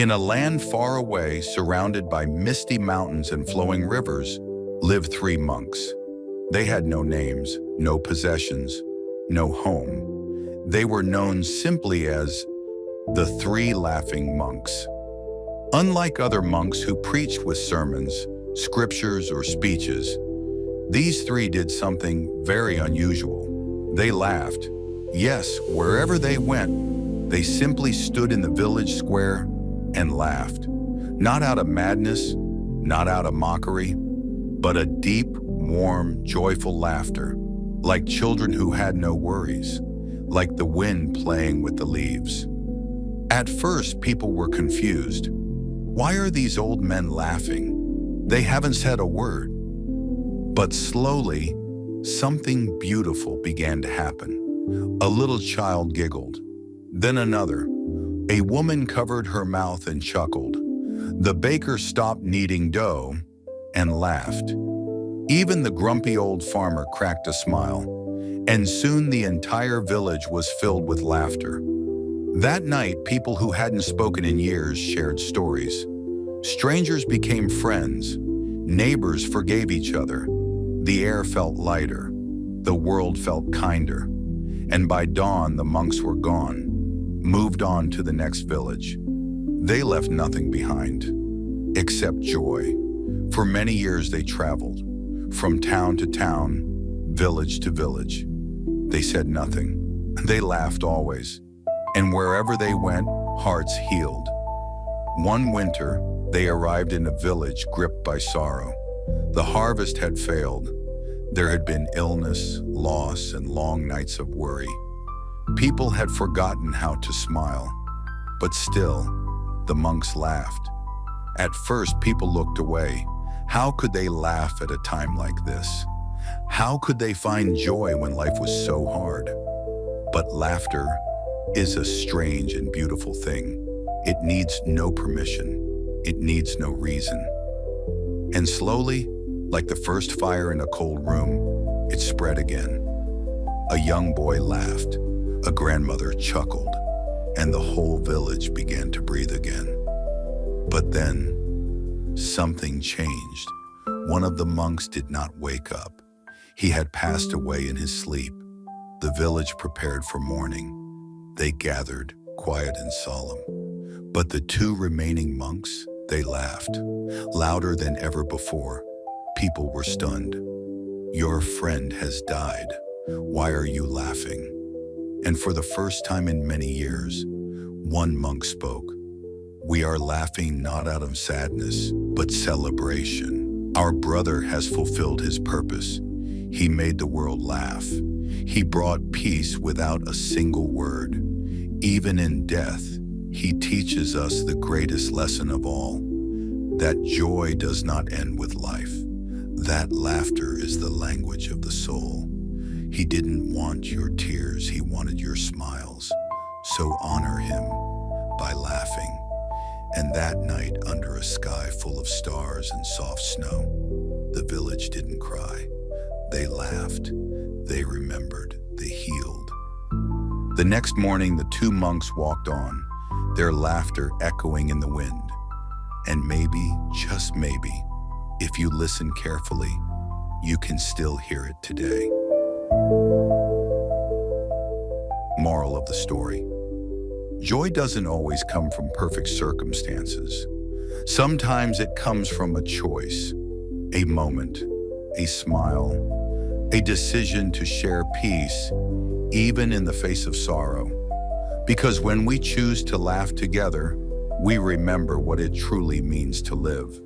In a land far away, surrounded by misty mountains and flowing rivers, lived three monks. They had no names, no possessions, no home. They were known simply as the Three Laughing Monks. Unlike other monks who preached with sermons, scriptures, or speeches, these three did something very unusual. They laughed. Yes, wherever they went, they simply stood in the village square and laughed. Not out of madness, not out of mockery, but a deep, warm, joyful laughter, like children who had no worries, like the wind playing with the leaves. At first, people were confused. Why are these old men laughing? They haven't said a word. But slowly, something beautiful began to happen. A little child giggled, then another. A woman covered her mouth and chuckled. The baker stopped kneading dough and laughed. Even the grumpy old farmer cracked a smile, and soon the entire village was filled with laughter. That night, people who hadn't spoken in years shared stories. Strangers became friends. Neighbors forgave each other. The air felt lighter. The world felt kinder. And by dawn, the monks were gone, moved on to the next village. They left nothing behind, except joy. For many years they traveled, from town to town, village to village. They said nothing. They laughed always. And wherever they went, hearts healed. One winter, they arrived in a village gripped by sorrow. The harvest had failed. There had been illness, loss, and long nights of worry. People had forgotten how to smile. But still, the monks laughed. At first, people looked away. How could they laugh at a time like this? How could they find joy when life was so hard? But laughter is a strange and beautiful thing. It needs no permission. It needs no reason. And slowly, like the first fire in a cold room, it spread again. A young boy laughed, a grandmother chuckled, and the whole village began to breathe again. But then, something changed. One of the monks did not wake up. He had passed away in his sleep. The village prepared for mourning. They gathered, quiet and solemn. But the two remaining monks, they laughed, louder than ever before. People were stunned. Your friend has died. Why are you laughing? And for the first time in many years, one monk spoke. We are laughing not out of sadness, but celebration. Our brother has fulfilled his purpose. He made the world laugh. He brought peace without a single word. Even in death, he teaches us the greatest lesson of all, that joy does not end with life. That laughter is the language of the soul. He didn't want your tears, he wanted your smiles. So honor him by laughing. And that night, under a sky full of stars and soft snow, the village didn't cry. They laughed, they remembered, they healed. The next morning, the two monks walked on, their laughter echoing in the wind. And maybe, just maybe, if you listen carefully, you can still hear it today. Moral of the story: joy doesn't always come from perfect circumstances. Sometimes it comes from a choice, a moment, a smile, a decision to share peace, even in the face of sorrow. Because when we choose to laugh together, we remember what it truly means to live.